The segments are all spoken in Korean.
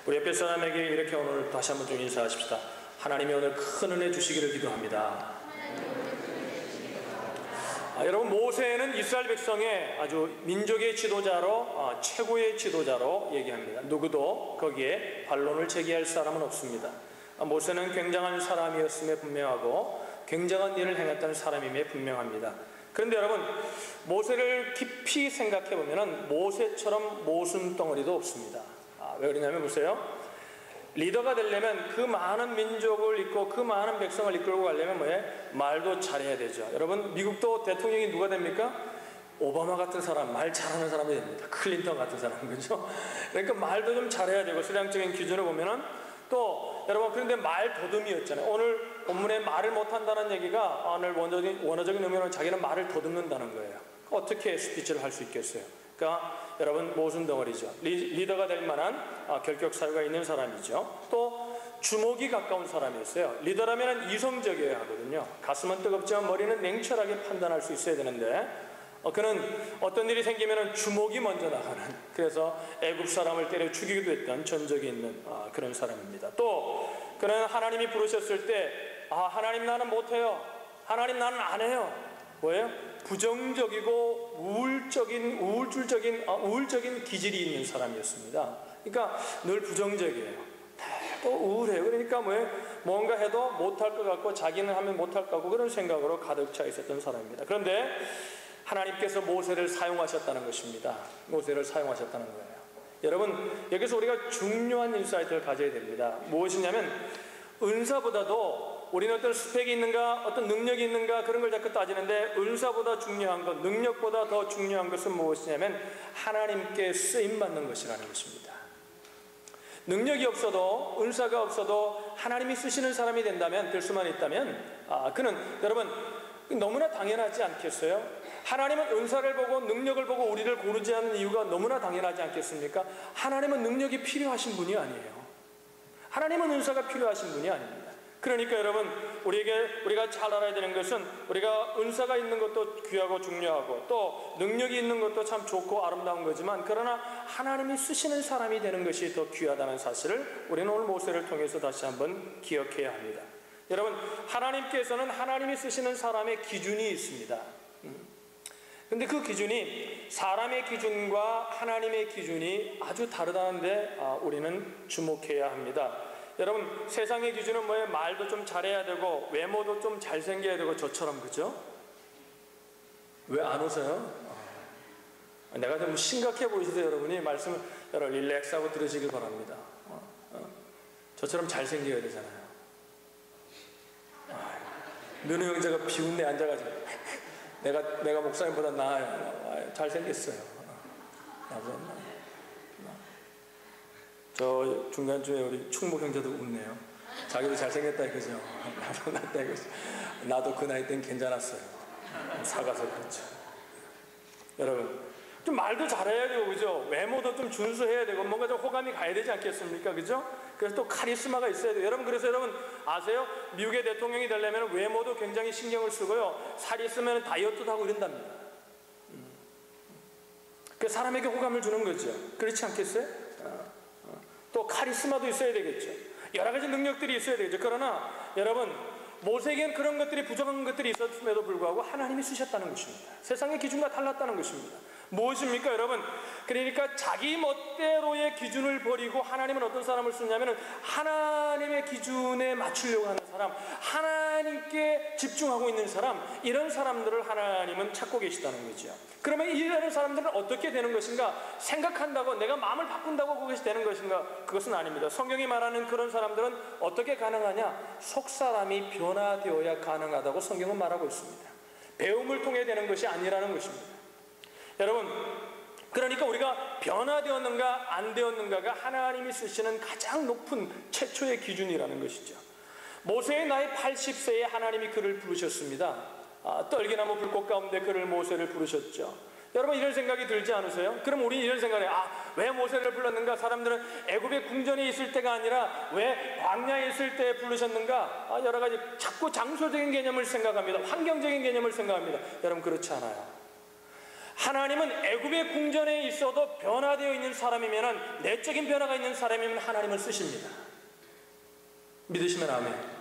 우리 옆에 사람에게 이렇게 오늘 다시 한번 좀 인사하십시다. 하나님이 오늘 큰 은혜 주시기를 기도합니다. 여러분, 모세는 이스라엘 백성의 아주 민족의 지도자로, 최고의 지도자로 얘기합니다. 누구도 거기에 반론을 제기할 사람은 없습니다. 모세는 굉장한 사람이었음에 분명하고 굉장한 일을 행했던 사람임에 분명합니다. 그런데 여러분, 모세를 깊이 생각해보면 모세처럼 모순덩어리도 없습니다. 왜 그러냐면 보세요. 리더가 되려면 그 많은 민족을 이끌고 그 많은 백성을 이끌고 가려면 뭐예요? 말도 잘해야 되죠. 여러분, 미국도 대통령이 누가 됩니까? 오바마 같은 사람, 말 잘하는 사람이 됩니다. 클린턴 같은 사람, 그죠? 그러니까 말도 좀 잘해야 되고, 수량적인 기준을 보면은 또 여러분, 그런데 말 더듬이였잖아요. 오늘 본문에 말을 못한다는 얘기가 오늘 원어적인 의미로는 자기는 말을 더듬는다는 거예요. 어떻게 스피치를 할 수 있겠어요? 그러니까 여러분, 모순덩어리죠. 리더가 될 만한 결격 사유가 있는 사람이죠. 또 주목이 가까운 사람이었어요. 리더라면 이성적이어야 하거든요. 가슴은 뜨겁지만 머리는 냉철하게 판단할 수 있어야 되는데 그는 어떤 일이 생기면 주목이 먼저 나가는, 그래서 애굽 사람을 때려 죽이기도 했던 전적이 있는 그런 사람입니다. 또 그는 하나님이 부르셨을 때 하나님 나는 못해요, 하나님 나는 안 해요, 뭐예요? 부정적이고 우울적인 기질이 있는 사람이었습니다. 그러니까 늘 부정적이에요. 또 우울해요. 그러니까 뭐예요? 뭔가 해도 못할 것 같고 자기는 하면 못할 것 같고 그런 생각으로 가득 차 있었던 사람입니다. 그런데 하나님께서 모세를 사용하셨다는 것입니다. 모세를 사용하셨다는 거예요. 여러분, 여기서 우리가 중요한 인사이트를 가져야 됩니다. 무엇이냐면 은사보다도 우리는 어떤 스펙이 있는가, 어떤 능력이 있는가 그런 걸 자꾸 따지는데, 은사보다 중요한 것, 능력보다 더 중요한 것은 무엇이냐면 하나님께 쓰임받는 것이라는 것입니다. 능력이 없어도, 은사가 없어도 하나님이 쓰시는 사람이 된다면, 될 수만 있다면 그는 여러분 너무나 당연하지 않겠어요? 하나님은 은사를 보고 능력을 보고 우리를 고르지 않는 이유가 너무나 당연하지 않겠습니까? 하나님은 능력이 필요하신 분이 아니에요. 하나님은 은사가 필요하신 분이 아닙니다. 그러니까 여러분, 우리가 잘 알아야 되는 것은, 우리가 은사가 있는 것도 귀하고 중요하고 또 능력이 있는 것도 참 좋고 아름다운 거지만, 그러나 하나님이 쓰시는 사람이 되는 것이 더 귀하다는 사실을 우리는 오늘 모세를 통해서 다시 한번 기억해야 합니다. 여러분, 하나님께서는 하나님이 쓰시는 사람의 기준이 있습니다. 근데 그 기준이 사람의 기준과 하나님의 기준이 아주 다르다는데 우리는 주목해야 합니다. 여러분, 세상의 기준은 뭐예요? 말도 좀 잘해야 되고 외모도 좀 잘생겨야 되고 저처럼, 그죠? 왜 안 웃어요? 내가 좀 심각해 보이세요? 여러분이 말씀을 여러분 릴렉스하고 들으시길 바랍니다. 저처럼 잘생겨야 되잖아요. 누누 형제가 비운데 앉아가지고 내가 목사님보다 나아요. 잘생겼어요. 저 중간쯤에 우리 충목 형제도 웃네요. 자기도 잘생겼다 이거죠. 나도 낫다 이거죠. 나도 그 나이 땐 괜찮았어요. 사가서 그렇죠. 여러분, 좀 말도 잘해야 되고, 그죠? 외모도 좀 준수해야 되고, 뭔가 좀 호감이 가야 되지 않겠습니까? 그죠? 그래서 또 카리스마가 있어야 돼요. 여러분, 그래서 여러분 아세요? 미국의 대통령이 되려면 외모도 굉장히 신경을 쓰고요, 살이 있으면 다이어트도 하고 이런답니다. 그 사람에게 호감을 주는 거죠. 그렇지 않겠어요? 또 카리스마도 있어야 되겠죠. 여러 가지 능력들이 있어야 되겠죠. 그러나 여러분, 모세에겐 그런 것들이, 부족한 것들이 있었음에도 불구하고 하나님이 쓰셨다는 것입니다. 세상의 기준과 달랐다는 것입니다. 무엇입니까, 여러분? 그러니까 자기 멋대로의 기준을 버리고 하나님은 어떤 사람을 쓰냐면 하나님의 기준에 맞추려고 하는 사람, 하나님께 집중하고 있는 사람, 이런 사람들을 하나님은 찾고 계시다는 거죠. 그러면 이런 사람들은 어떻게 되는 것인가? 생각한다고 내가 마음을 바꾼다고 그것이 되는 것인가? 그것은 아닙니다. 성경이 말하는 그런 사람들은 어떻게 가능하냐? 속사람이 변화되어야 가능하다고 성경은 말하고 있습니다. 배움을 통해 되는 것이 아니라는 것입니다. 여러분, 그러니까 우리가 변화되었는가 안 되었는가가 하나님이 쓰시는 가장 높은 최초의 기준이라는 것이죠. 모세의 나이 80세에 하나님이 그를 부르셨습니다. 떨기나무 불꽃 가운데 그를, 모세를 부르셨죠. 여러분, 이런 생각이 들지 않으세요? 그럼 우리 이런 생각을 해요. 왜 모세를 불렀는가? 사람들은 애굽의 궁전에 있을 때가 아니라 왜 광야에 있을 때 부르셨는가? 여러 가지 자꾸 장소적인 개념을 생각합니다. 환경적인 개념을 생각합니다. 여러분, 그렇지 않아요. 하나님은 애굽의 궁전에 있어도 변화되어 있는 사람이면, 내적인 변화가 있는 사람이면 하나님을 쓰십니다. 믿으시면 아멘.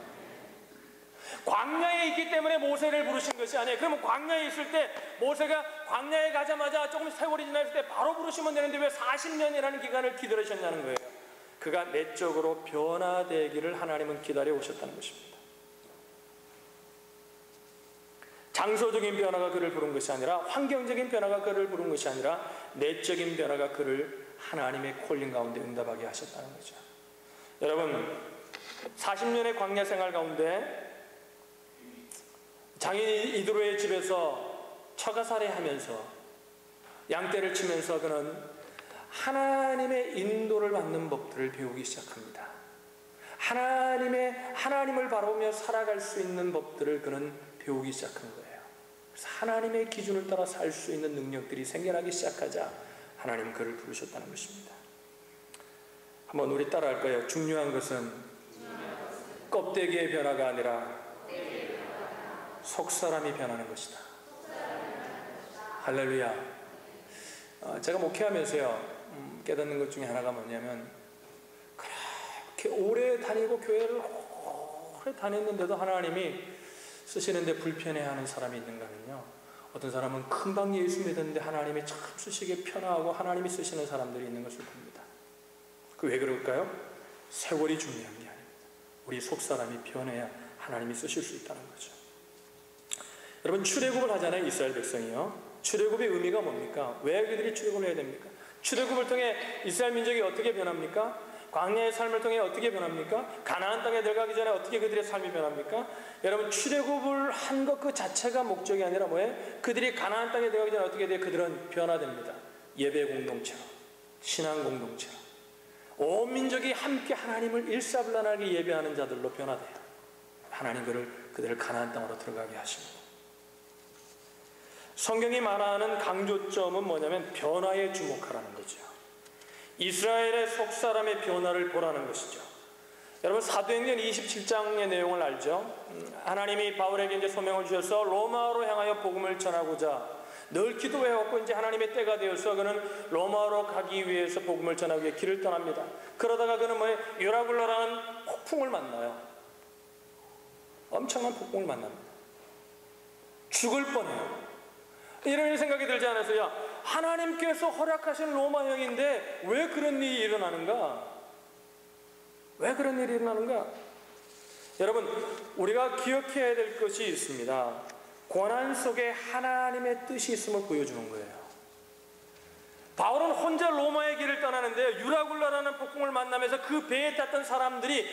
광야에 있기 때문에 모세를 부르신 것이 아니에요. 그러면 광야에 있을 때 모세가 광야에 가자마자 조금 세월이 지났을 때 바로 부르시면 되는데 왜 40년이라는 기간을 기다리셨냐는 거예요. 그가 내적으로 변화되기를 하나님은 기다려 오셨다는 것입니다. 장소적인 변화가 그를 부른 것이 아니라, 환경적인 변화가 그를 부른 것이 아니라 내적인 변화가 그를 하나님의 콜링 가운데 응답하게 하셨다는 거죠. 여러분, 40년의 광야 생활 가운데 장인 이드로의 집에서 처가살이하면서 양떼를 치면서 그는 하나님의 인도를 받는 법들을 배우기 시작합니다. 하나님을 바라보며 살아갈 수 있는 법들을 그는 배우기 시작한 거예요. 그래서 하나님의 기준을 따라 살 수 있는 능력들이 생겨나기 시작하자 하나님 그를 부르셨다는 것입니다. 한번 우리 따라할 거예요. 중요한 것은 껍데기의 변화가 아니라 속사람이 변하는 것이다. 할렐루야. 제가 목회하면서요, 깨닫는 것 중에 하나가 뭐냐면, 그렇게 오래 다니고 교회를 오래 다녔는데도 하나님이 쓰시는데 불편해하는 사람이 있는가면요, 어떤 사람은 금방 예수 믿었는데 하나님이 참 쓰시기에 편하고 하나님이 쓰시는 사람들이 있는 것을 봅니다. 그 왜 그럴까요? 세월이 중요한 게 아닙니다. 우리 속사람이 변해야 하나님이 쓰실 수 있다는 거죠. 여러분, 출애굽을 하잖아요, 이스라엘 백성이요. 출애굽의 의미가 뭡니까? 왜 그들이 출애굽을 해야 됩니까? 출애굽을 통해 이스라엘 민족이 어떻게 변합니까? 광야의 삶을 통해 어떻게 변합니까? 가나안 땅에 들어가기 전에 어떻게 그들의 삶이 변합니까? 여러분, 출애굽을 한 것 그 자체가 목적이 아니라 뭐예요? 그들이 가나안 땅에 들어가기 전에 어떻게 돼요? 그들은 변화됩니다. 예배 공동체로, 신앙 공동체로, 온 민족이 함께 하나님을 일사불란하게 예배하는 자들로 변화돼요. 하나님 그들을 가나안 땅으로 들어가게 하십니다. 성경이 말하는 강조점은 뭐냐면 변화에 주목하라는 거죠. 이스라엘의 속사람의 변화를 보라는 것이죠. 여러분, 사도행전 27장의 내용을 알죠? 하나님이 바울에게 이제 소명을 주셔서 로마로 향하여 복음을 전하고자 늘 기도해왔고, 이제 하나님의 때가 되어서 그는 로마로 가기 위해서 복음을 전하기 위해 길을 떠납니다. 그러다가 그는 유라굴라라는 폭풍을 만나요. 엄청난 폭풍을 만납니다. 죽을 뻔해요. 이런 생각이 들지 않았어요? 하나님께서 허락하신 로마형인데 왜 그런 일이 일어나는가? 왜 그런 일이 일어나는가? 여러분, 우리가 기억해야 될 것이 있습니다. 고난 속에 하나님의 뜻이 있음을 보여주는 거예요. 바울은 혼자 로마의 길을 떠나는데 유라굴라라는 폭풍을 만나면서 그 배에 탔던 사람들이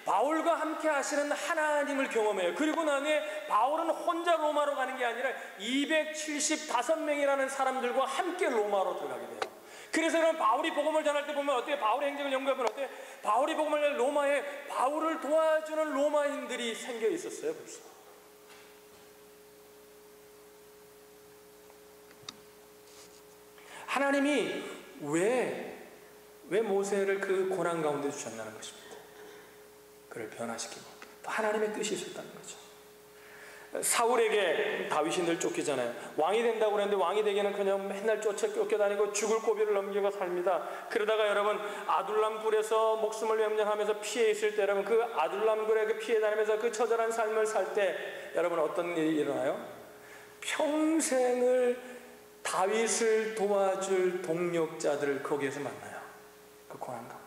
바울과 함께 하시는 하나님을 경험해요. 그리고 나중에 바울은 혼자 로마로 가는 게 아니라 275명이라는 사람들과 함께 로마로 들어가게 돼요. 그래서 그럼 바울이 복음을 전할 때 보면 어때요? 바울의 행적을 연구해보면 어때요? 바울이 복음을 전할 로마에 바울을 도와주는 로마인들이 생겨 있었어요, 벌써. 하나님이 왜 모세를 그 고난 가운데 주셨다는 것입니다. 그를 변화시키고 또 하나님의 뜻이 있었다는 거죠. 사울에게 다윗이 늘 쫓기잖아요. 왕이 된다고 그랬는데 왕이 되기는커녕 맨날 쫓겨다니고 죽을 고비를 넘기고 삽니다. 그러다가 여러분, 아둘람 굴에서 목숨을 염려하면서 피해 있을 때, 여러분, 그 아둘람 굴에 그 피해 다니면서 그 처절한 삶을 살 때 여러분 어떤 일이 일어나요? 평생을 다윗을 도와줄 동력자들을 거기에서 만나요. 그 고난 가운데.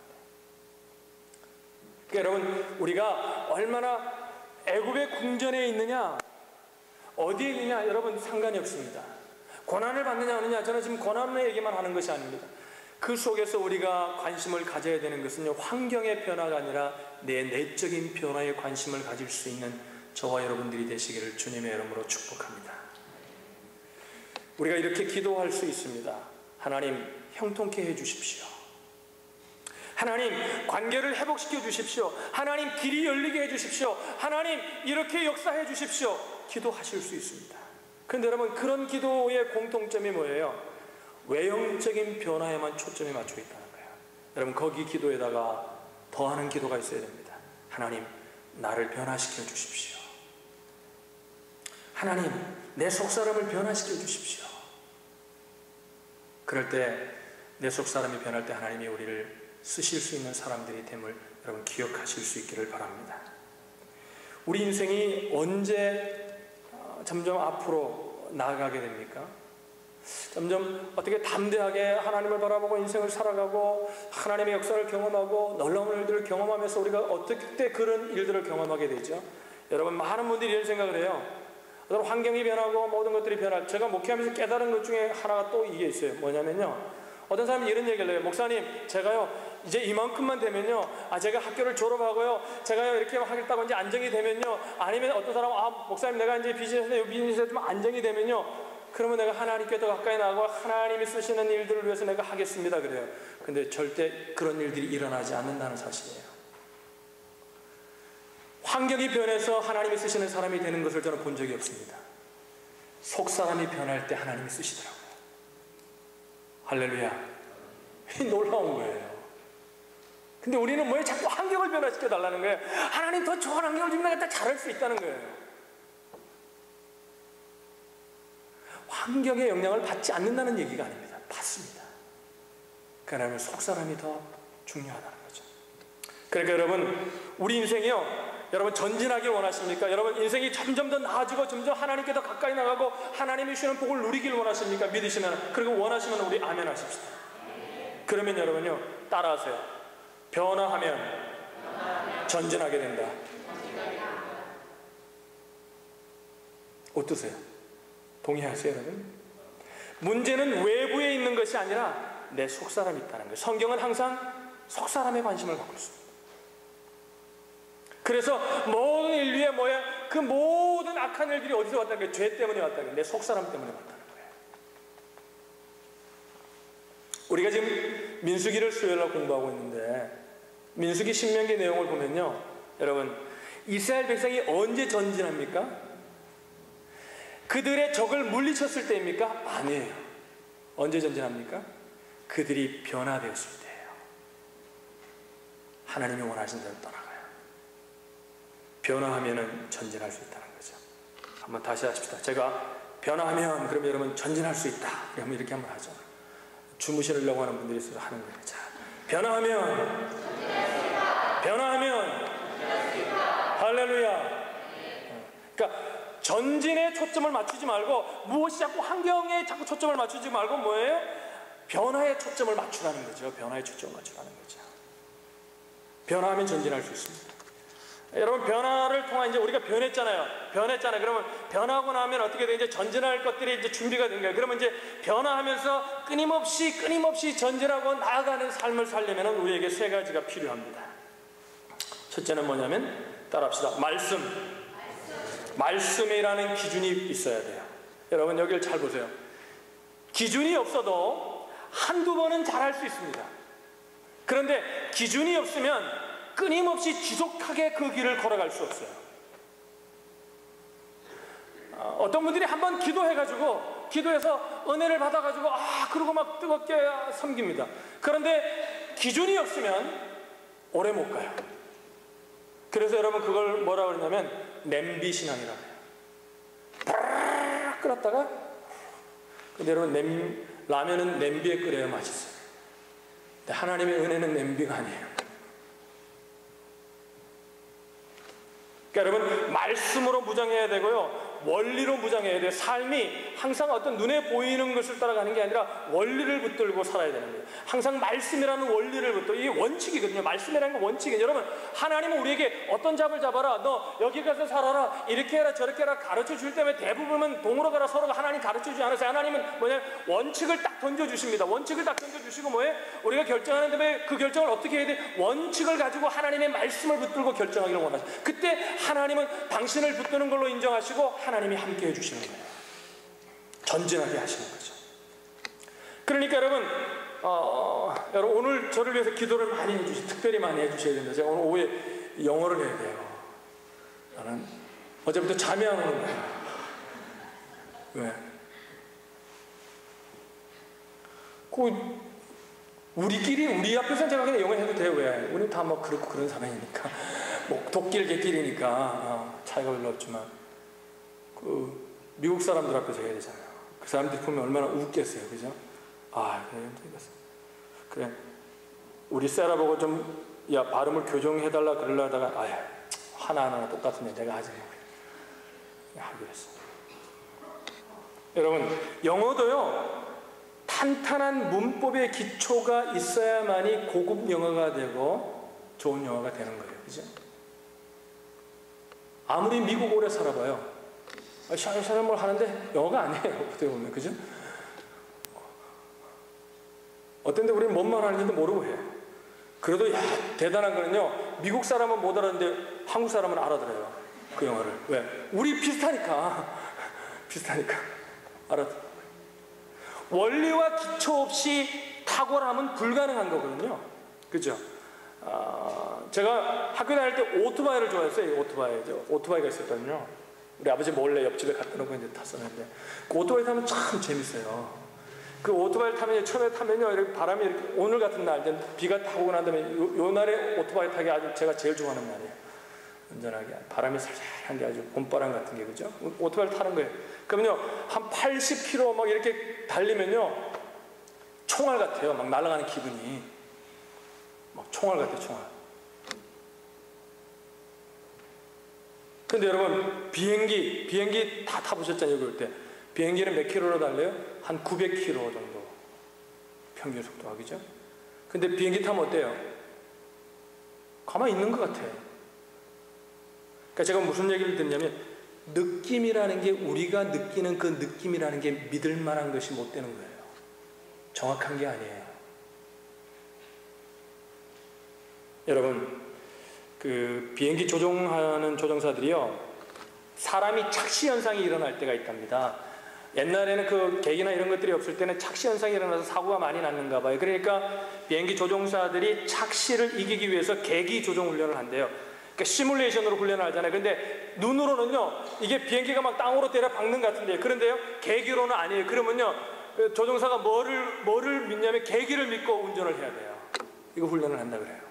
그러니까 여러분, 우리가 얼마나 애굽의 궁전에 있느냐, 어디에 있느냐, 여러분 상관이 없습니다. 고난을 받느냐 하느냐, 저는 지금 고난의 얘기만 하는 것이 아닙니다. 그 속에서 우리가 관심을 가져야 되는 것은 환경의 변화가 아니라 내 내적인 변화에 관심을 가질 수 있는 저와 여러분들이 되시기를 주님의 이름으로 축복합니다. 우리가 이렇게 기도할 수 있습니다. 하나님, 형통케 해주십시오. 하나님, 관계를 회복시켜 주십시오. 하나님, 길이 열리게 해주십시오. 하나님, 이렇게 역사해 주십시오. 기도하실 수 있습니다. 그런데 여러분, 그런 기도의 공통점이 뭐예요? 외형적인 변화에만 초점이 맞춰 있다는 거예요. 여러분, 거기 기도에다가 더하는 기도가 있어야 됩니다. 하나님, 나를 변화시켜 주십시오. 하나님, 내 속사람을 변화시켜 주십시오. 그럴 때 내 속 사람이 변할 때 하나님이 우리를 쓰실 수 있는 사람들이 됨을 여러분 기억하실 수 있기를 바랍니다. 우리 인생이 언제 점점 앞으로 나아가게 됩니까? 점점 어떻게 담대하게 하나님을 바라보고 인생을 살아가고 하나님의 역사를 경험하고 놀라운 일들을 경험하면서 우리가 어떻게 그런 일들을 경험하게 되죠? 여러분, 많은 분들이 이런 생각을 해요. 어떤 환경이 변하고 모든 것들이 변할, 제가 목회하면서 깨달은 것 중에 하나가 또 이게 있어요. 뭐냐면요, 어떤 사람이 이런 얘기를 해요. 목사님, 제가요 이제 이만큼만 되면요, 제가 학교를 졸업하고요, 제가요 이렇게 하겠다고 이제 안정이 되면요, 아니면 어떤 사람은 목사님, 내가 이제 비즈니스에 좀 안정이 되면요, 그러면 내가 하나님께 더 가까이 나가고 하나님이 쓰시는 일들을 위해서 내가 하겠습니다, 그래요. 근데 절대 그런 일들이 일어나지 않는다는 사실이에요. 환경이 변해서 하나님이 쓰시는 사람이 되는 것을 저는 본 적이 없습니다. 속 사람이 변할 때 하나님이 쓰시더라고요. 할렐루야. 놀라운 거예요. 근데 우리는 뭐에 자꾸 환경을 변화시켜 달라는 거예요. 하나님 더 좋은 환경을 주면 내가 다 잘할 수 있다는 거예요. 환경의 영향을 받지 않는다는 얘기가 아닙니다. 받습니다. 그러면 속 사람이 더 중요하다는 거죠. 그러니까 여러분, 우리 인생이요, 여러분 전진하길 원하십니까? 여러분 인생이 점점 더 나아지고 점점 하나님께 더 가까이 나가고 하나님이 주시는 복을 누리길 원하십니까? 믿으시면, 그리고 원하시면 우리 아멘 하십시다. 그러면 여러분요, 따라하세요. 변화하면 전진하게 된다. 어떠세요? 동의하세요, 여러분? 문제는 외부에 있는 것이 아니라 내 속사람이 있다는 거예요. 성경은 항상 속사람에 관심을 갖고 있습니다. 그래서 모든 인류의 그 모든 악한 일들이 어디서 왔다는 거예요? 죄 때문에 왔다는 거예요. 내 속사람 때문에 왔다는 거예요. 우리가 지금 민수기를 수요일날 공부하고 있는데, 민수기 신명기 내용을 보면요, 여러분, 이스라엘 백성이 언제 전진합니까? 그들의 적을 물리쳤을 때입니까? 아니에요. 언제 전진합니까? 그들이 변화되었을 때예요. 하나님이 원하신 대로 떠나가요. 변화하면 전진할 수 있다는 거죠. 한번 다시 하십시다. 제가 변화하면, 그러면 여러분 전진할 수 있다. 그러면 이렇게 한번 하죠. 주무시려고 하는 분들이 있어서 하는 거예요. 자, 변화하면 할렐루야. 그러니까 전진에 초점을 맞추지 말고, 무엇이 자꾸 환경에 자꾸 초점을 맞추지 말고 뭐예요? 변화에 초점을 맞추라는 거죠. 변화에 초점을 맞추라는 거죠. 변화하면 전진할 수 있습니다. 여러분, 변화를 통한 이제 우리가 변했잖아요. 그러면 변하고 나면 어떻게 돼? 이제 전진할 것들이 이제 준비가 된 거예요. 그러면 이제 변화하면서 끊임없이 전진하고 나아가는 삶을 살려면 우리에게 세 가지가 필요합니다. 첫째는 뭐냐면, 따라합시다. 말씀이라는 기준이 있어야 돼요. 여러분, 여기를 잘 보세요. 기준이 없어도 한두 번은 잘할 수 있습니다. 그런데 기준이 없으면 끊임없이 지속하게 그 길을 걸어갈 수 없어요. 어떤 분들이 한번 기도해서 은혜를 받아가지고 그러고 막 뜨겁게 섬깁니다. 그런데 기준이 없으면 오래 못 가요. 그래서 여러분, 그걸 뭐라고 그러냐면 냄비 신앙이라고 해요. 바르르 끓였다가, 근데 여러분, 라면은 냄비에 끓여야 맛있어요. 근데 하나님의 은혜는 냄비가 아니에요. 그러니까 여러분, 말씀으로 무장해야 되고요, 원리로 무장해야 돼요. 삶이 항상 어떤 눈에 보이는 것을 따라가는 게 아니라 원리를 붙들고 살아야 되는 거예요. 항상 말씀이라는 원리를 붙들고, 이게 원칙이거든요. 말씀이라는 건 원칙이에요. 여러분, 하나님은 우리에게 어떤 잡을 잡아라, 너 여기 가서 살아라, 이렇게 해라 저렇게 해라 가르쳐 줄 때문에 대부분은 동으로 가라 서로가 하나님 가르쳐 주지 않았어요. 하나님은 뭐냐, 원칙을 딱 던져주십니다. 원칙을 딱 던져주시고 뭐예요? 우리가 결정하는 다음에 그 결정을 어떻게 해야 돼? 원칙을 가지고 하나님의 말씀을 붙들고 결정하기를 원하죠. 그때 하나님은 당신을 붙드는 걸로 인정하시고 하나님이 함께 해주시는 거예요. 전진하게 하시는 거죠. 그러니까 여러분, 여러분 오늘 저를 위해서 기도를 많이 특별히 많이 해주셔야 됩니다. 제가 오늘 오후에 영어를 해야 돼요. 나는 어제부터 잠이 안 오는 거예요. 왜? 우리 앞에서 제가 그냥 영어 해도 돼요. 왜? 우리는 다 뭐 그렇고 그런 사람이니까. 뭐 독길 개길이니까 차이가 별로 없지만, 미국 사람들 앞에서 해야 되잖아요. 그 사람들이 보면 얼마나 웃겠어요, 그죠? 아, 그래. 우리 세라 보고 좀, 야, 발음을 교정해달라 그러려다가, 아유, 하나하나 똑같은데 내가 하지 뭐. 하기로 했어. 여러분, 영어도요, 탄탄한 문법의 기초가 있어야만이 고급 영어가 되고 좋은 영어가 되는 거예요. 그죠? 아무리 미국 오래 살아봐요. 샤샤샤 뭘 하는데 영어가 아니에요. 어떻게 보면. 그죠? 어떤 데 우리는 뭔 말 하는지도 모르고 해요. 그래도 야, 대단한 거는요, 미국 사람은 못 알아듣는데 한국 사람은 알아들어요. 그 영어를. 왜? 우리 비슷하니까. 비슷하니까. 알아들어요. 원리와 기초 없이 탁월함은 불가능한 거거든요. 그죠? 제가 학교 다닐 때 오토바이를 좋아했어요. 오토바이가 있었거든요. 우리 아버지 몰래 옆집에 갖다 놓고 이제 탔었는데, 그 오토바이 타면 참 재밌어요. 그 오토바이를 타면, 처음에 타면요, 이렇게 바람이 이렇게, 오늘 같은 날, 이제 비가 타고 난 다음에, 요 날에 오토바이 타기 아주 제가 제일 좋아하는 날이에요. 운전하기. 바람이 살살한 게 아주 봄바람 같은 게, 그죠? 오토바이를 타는 거예요. 그러면요, 한 80km 막 이렇게 달리면요, 총알 같아요. 막 날아가는 기분이. 막 총알 같아요, 총알. 근데 여러분, 비행기 다 타보셨잖아요, 그럴 때. 비행기는 몇 킬로로 달려요? 한 900km 정도. 평균 속도가, 그죠? 근데 비행기 타면 어때요? 가만히 있는 것 같아요. 그러니까 제가 무슨 얘기를 듣냐면, 느낌이라는 게, 우리가 느끼는 그 느낌이라는 게 믿을 만한 것이 못 되는 거예요. 정확한 게 아니에요. 여러분, 그 비행기 조종하는 조종사들이요, 사람이 착시 현상이 일어날 때가 있답니다. 옛날에는 그 계기나 이런 것들이 없을 때는 착시 현상이 일어나서 사고가 많이 났는가 봐요. 그러니까 비행기 조종사들이 착시를 이기기 위해서 계기 조종 훈련을 한대요. 그러니까 시뮬레이션으로 훈련을 하잖아요. 근데 눈으로는요, 이게 비행기가 막 땅으로 때려 박는 것 같은데요. 그런데요, 계기로는 아니에요. 그러면요, 조종사가 뭐를 믿냐면 계기를 믿고 운전을 해야 돼요. 이거 훈련을 한다 그래요.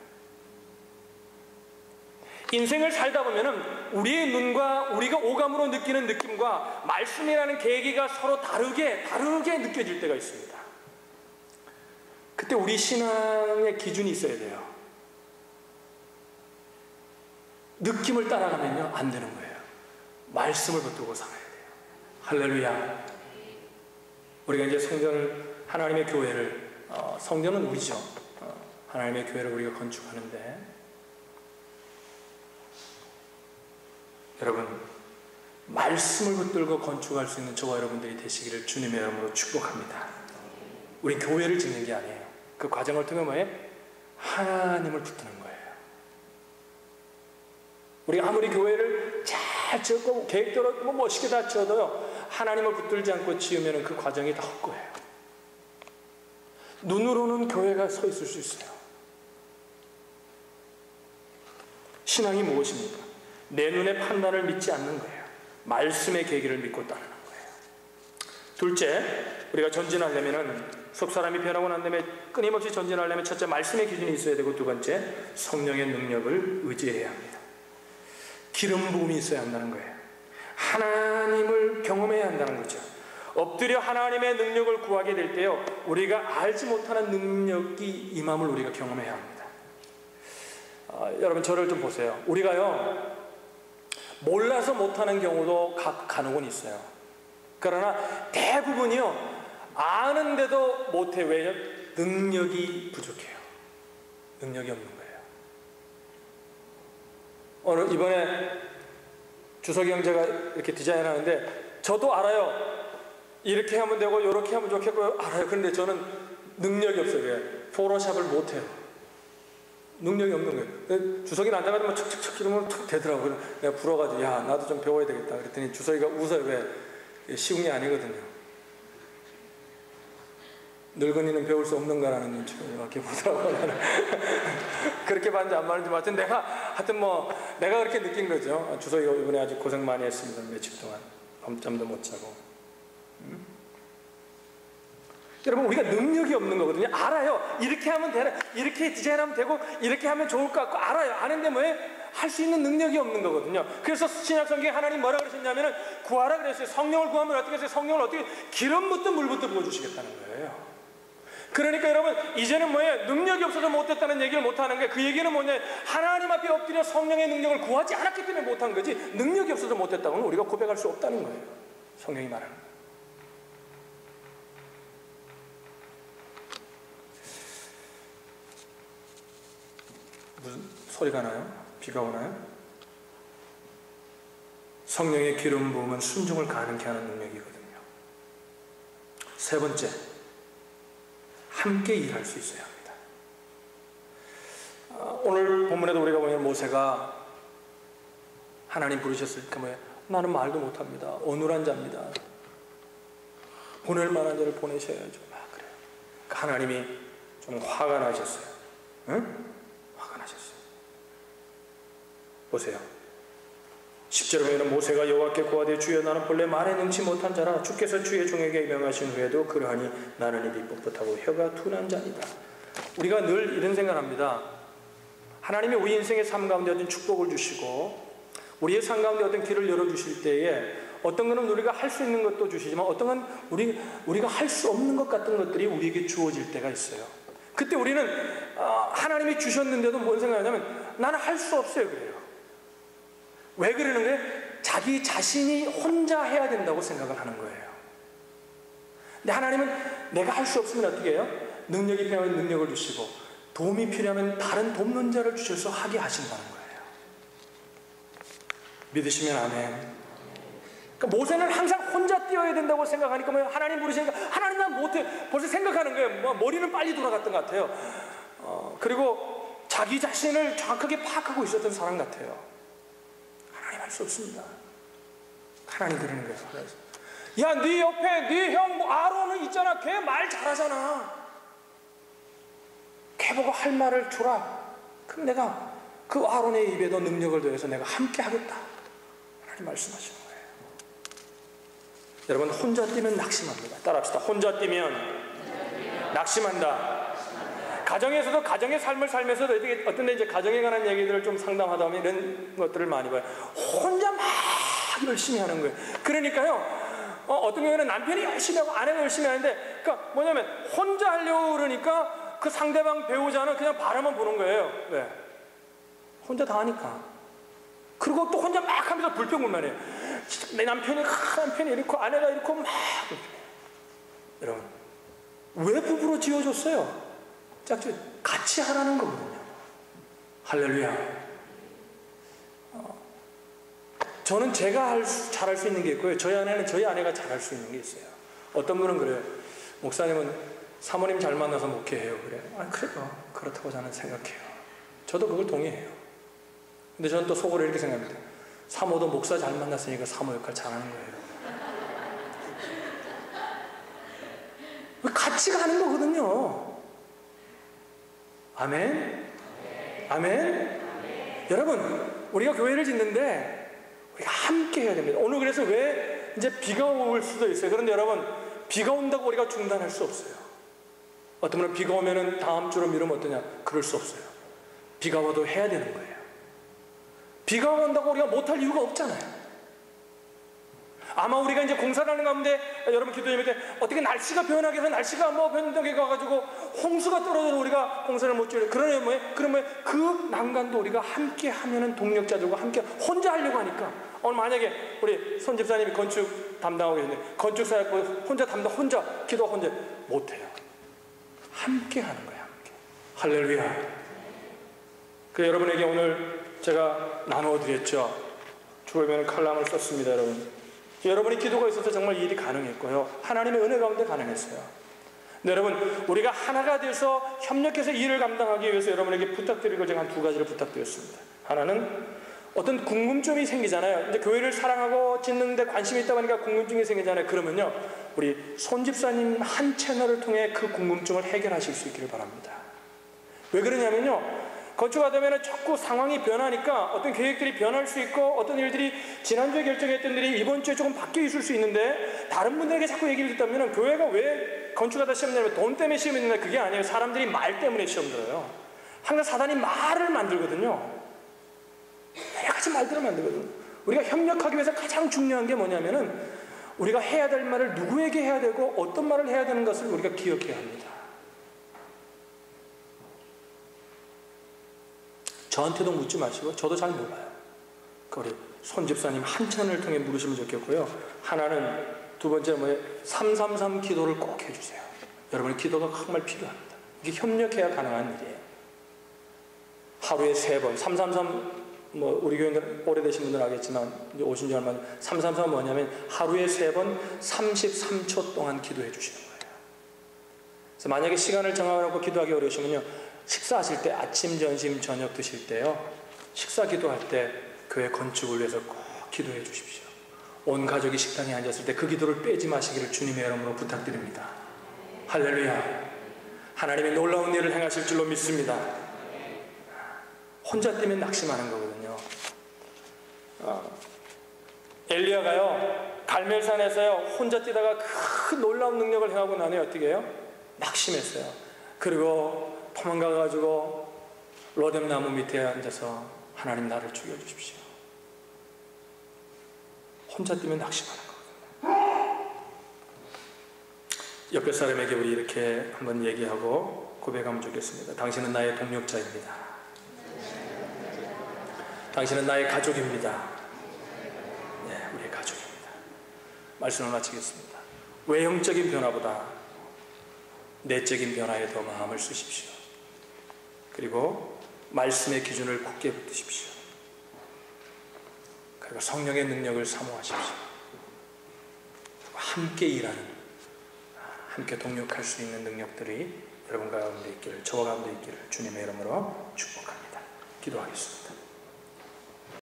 인생을 살다 보면은 우리의 눈과 우리가 오감으로 느끼는 느낌과 말씀이라는 계기가 서로 다르게 느껴질 때가 있습니다. 그때 우리 신앙의 기준이 있어야 돼요. 느낌을 따라가면요, 안 되는 거예요. 말씀을 붙들고 살아야 돼요. 할렐루야. 우리가 이제 하나님의 교회를, 성전은 우리죠. 하나님의 교회를 우리가 건축하는데, 여러분, 말씀을 붙들고 건축할 수 있는 저와 여러분들이 되시기를 주님의 이름으로 축복합니다. 우리 교회를 짓는 게 아니에요. 그 과정을 통해 뭐예요? 하나님을 붙드는 거예요. 우리가 아무리 교회를 잘 지었고 계획대로 멋있게 다 지어도요, 하나님을 붙들지 않고 지으면 그 과정이 다 헛거예요. 눈으로는 교회가 서 있을 수 있어요. 신앙이 무엇입니까? 내 눈의 판단을 믿지 않는 거예요. 말씀의 계기를 믿고 따르는 거예요. 둘째, 우리가 전진하려면, 속 사람이 변하고 난 다음에 끊임없이 전진하려면, 첫째, 말씀의 기준이 있어야 되고, 두 번째, 성령의 능력을 의지해야 합니다. 기름 부음이 있어야 한다는 거예요. 하나님을 경험해야 한다는 거죠. 엎드려 하나님의 능력을 구하게 될 때요, 우리가 알지 못하는 능력이 임함을 우리가 경험해야 합니다. 여러분, 저를 좀 보세요. 우리가요, 몰라서 못하는 경우도 간혹은 있어요. 그러나 대부분이요, 아는데도 못해. 왜요? 능력이 부족해요. 능력이 없는 거예요. 이번에 주석이 형제가 이렇게 디자인하는데, 저도 알아요. 이렇게 하면 되고 이렇게 하면 좋겠고 알아요. 그런데 저는 능력이 없어요. 왜? 포토샵을 못해요. 능력이 없는 거예요. 주석이는 앉아가지고 척척척 이러면 툭 되더라고요. 내가 불어가지고, 야, 나도 좀 배워야 되겠다. 그랬더니 주석이가 웃어요. 왜? 쉬운 게 아니거든요. 늙은이는 배울 수 없는 거라는 눈치로 이렇게 보더라고요. 그렇게 봤는지 안 봤는지, 하여튼 내가 그렇게 느낀 거죠. 주석이가 이번에 아주 고생 많이 했습니다. 며칠 동안. 밤잠도 못 자고. 여러분, 우리가 능력이 없는 거거든요. 알아요. 이렇게 하면 되나, 이렇게 디자인하면 되고, 이렇게 하면 좋을 것 같고, 알아요. 아는데 뭐예요? 할 수 있는 능력이 없는 거거든요. 그래서 신약성경에 하나님 뭐라 그러셨냐면은, 구하라 그랬어요. 성령을 구하면 어떻게 했어요? 성령을 어떻게, 기름부터 물부터 부어주시겠다는 거예요. 그러니까 여러분, 이제는 뭐예요? 능력이 없어서 못했다는 얘기를 못하는 게, 그 얘기는 뭐냐, 하나님 앞에 엎드려 성령의 능력을 구하지 않았기 때문에 못한 거지, 능력이 없어서 못했다고는 우리가 고백할 수 없다는 거예요. 성령이 말하는 거예요. 무슨 소리가 나요? 비가 오나요? 성령의 기름 부음은 순종을 가능케 하는 능력이거든요. 세 번째, 함께 일할 수 있어야 합니다. 오늘 본문에도 우리가 보면 모세가 하나님 부르셨을 때 나는 말도 못합니다. 어눌한 자입니다. 보낼 만한 자를 보내셔야죠. 그래요. 하나님이 좀 화가 나셨어요. 응? 화가 나셨어요. 보세요. 10절에 보면 모세가 여호와께 고하되 주여 나는 본래 말에 능치 못한 자라 주께서 주의 종에게 명하신 후에도 그러하니 나는 입이 뻣뻣하고 혀가 둔한 자니다. 우리가 늘 이런 생각합니다. 하나님이 우리 인생의 삶 가운데 어떤 축복을 주시고 우리의 삶 가운데 어떤 길을 열어주실 때에 어떤 것은 우리가 할 수 있는 것도 주시지만 어떤 건 우리가 할 수 없는 것 같은 것들이 우리에게 주어질 때가 있어요. 그때 우리는 하나님이 주셨는데도 뭔 생각하냐면 나는 할 수 없어요 그래요. 왜 그러는 거예요? 자기 자신이 혼자 해야 된다고 생각을 하는 거예요. 근데 하나님은 내가 할 수 없으면 어떻게 해요? 능력이 필요하면 능력을 주시고 도움이 필요하면 다른 돕는 자를 주셔서 하게 하신다는 거예요. 믿으시면 아멘. 그러니까 모세는 항상 혼자 뛰어야 된다고 생각하니까 하나님 부르시니까 하나님 난 못해 벌써 생각하는 거예요. 머리는 빨리 돌아갔던 것 같아요. 그리고 자기 자신을 정확하게 파악하고 있었던 사람 같아요. 하나님 할 수 없습니다. 하나님 그러는 거예요. 야, 네 옆에 네 형 아론은 있잖아. 걔 말 잘하잖아. 걔 보고 할 말을 주라. 그럼 내가 그 아론의 입에도 능력을 더해서 내가 함께 하겠다. 하나님 말씀하시는 거예요. 여러분, 혼자 뛰면 낙심합니다. 따라합시다. 혼자 뛰면 낙심한다. 가정에서도 가정의 삶을 살면서도 어떤 데 이제 가정에 관한 얘기들을 좀 상담하다 보면 이런 것들을 많이 봐요. 혼자 막 열심히 하는 거예요. 그러니까요, 어떤 경우에는 남편이 열심히 하고 아내가 열심히 하는데, 그러니까 뭐냐면 혼자 하려고 그러니까 그 상대방 배우자는 그냥 바라만 보는 거예요. 왜? 혼자 다 하니까. 그리고 또 혼자 막 하면서 불평불만해요. 내 남편이 이렇고 아내가 이렇고 막. 여러분, 왜 부부로 지어줬어요? 같이 하라는 거거든요. 할렐루야. 저는 제가 잘할 수 있는 게 있고요. 저희 아내가 잘할 수 있는 게 있어요. 어떤 분은 그래요. 목사님은 사모님 잘 만나서 목회해요. 그래요. 그래요. 그렇다고 저는 생각해요. 저도 그걸 동의해요. 근데 저는 또 속으로 이렇게 생각합니다. 사모도 목사 잘 만났으니까 사모 역할 잘하는 거예요. 같이 가는 거거든요. 아멘? 아멘? 여러분, 우리가 교회를 짓는데 우리가 함께 해야 됩니다. 오늘 그래서 왜 이제 비가 올 수도 있어요. 그런데 여러분, 비가 온다고 우리가 중단할 수 없어요. 어떤 분은 비가 오면은 다음 주로 미루면 어떠냐? 그럴 수 없어요. 비가 와도 해야 되는 거예요. 비가 온다고 우리가 못할 이유가 없잖아요. 아마 우리가 이제 공사를 하는 가운데 여러분 기도할 때 어떻게 날씨가 변하게 해서 날씨가 변동이 가가지고 홍수가 떨어져도 우리가 공사를 못 지어요. 그러면 그 난간도 우리가 함께 하면은 동력자들과 함께 혼자 하려고 하니까 오늘 만약에 우리 손 집사님이 건축 담당하고 계시는데 건축사였고 혼자 기도 혼자 못해요. 함께 하는 거예요. 함께. 할렐루야. 그 여러분에게 오늘 제가 나누어드렸죠. 주보면 칼럼을 썼습니다. 여러분이 기도가 있어서 정말 일이 가능했고요. 하나님의 은혜 가운데 가능했어요. 근데 여러분, 우리가 하나가 돼서 협력해서 일을 감당하기 위해서 여러분에게 부탁드릴 걸 제가 한 두 가지를 부탁드렸습니다. 하나는 어떤 궁금증이 생기잖아요. 이제 교회를 사랑하고 짓는데 관심이 있다 보니까 궁금증이 생기잖아요. 그러면요, 우리 손 집사님 한 채널을 통해 그 궁금증을 해결하실 수 있기를 바랍니다. 왜 그러냐면요, 건축하다 보면 자꾸 상황이 변하니까 어떤 계획들이 변할 수 있고 어떤 일들이 지난주에 결정했던 일이 이번 주에 조금 바뀌어 있을 수 있는데 다른 분들에게 자꾸 얘기를 듣다면 교회가 왜 건축하다 시험 내면 돈 때문에 시험이 드는데 그게 아니에요. 사람들이 말 때문에 시험 들어요. 항상 사단이 말을 만들거든요. 여러 가지 말들을 만들거든요. 우리가 협력하기 위해서 가장 중요한 게 뭐냐면은 우리가 해야 될 말을 누구에게 해야 되고 어떤 말을 해야 되는 것을 우리가 기억해야 합니다. 저한테도 묻지 마시고 저도 잘 몰라요. 우리 손 집사님 한 채널을 통해 물으시면 좋겠고요. 하나는 두 번째 뭐예요? 333 기도를 꼭 해주세요. 여러분의 기도가 정말 필요합니다. 이게 협력해야 가능한 일이에요. 하루에 3번 333 우리 교회는 오래되신 분들은 알겠지만 이제 오신 지 얼마 전 333 뭐냐면 하루에 3번 33초 동안 기도해 주시는 거예요. 그래서 만약에 시간을 정하고 기도하기 어려우시면요, 식사하실 때 아침, 점심, 저녁 드실 때요, 식사 기도할 때 교회 건축을 위해서 꼭 기도해 주십시오. 온 가족이 식당에 앉았을 때 그 기도를 빼지 마시기를 주님의 이름으로 부탁드립니다. 할렐루야. 하나님이 놀라운 일을 행하실 줄로 믿습니다. 혼자 뛰면 낙심하는 거거든요. 엘리야가요, 갈멜산에서요 혼자 뛰다가 큰 놀라운 능력을 행하고 나니 어떻게 해요? 낙심했어요. 그리고 도망가가지고 로뎀 나무 밑에 앉아서 하나님 나를 죽여주십시오. 혼자 뛰면 낙심하는 거거든요. 옆에 사람에게 우리 이렇게 한번 얘기하고 고백하면 좋겠습니다. 당신은 나의 동력자입니다. 당신은 나의 가족입니다. 네, 우리의 가족입니다. 말씀을 마치겠습니다. 외형적인 변화보다 내적인 변화에 더 마음을 쓰십시오. 그리고 말씀의 기준을 굳게 붙드십시오. 그리고 성령의 능력을 사모하십시오. 그리고 함께 일하는, 함께 동력할 수 있는 능력들이 여러분 가운데 있기를, 저와 가운데 있기를 주님의 이름으로 축복합니다. 기도하겠습니다.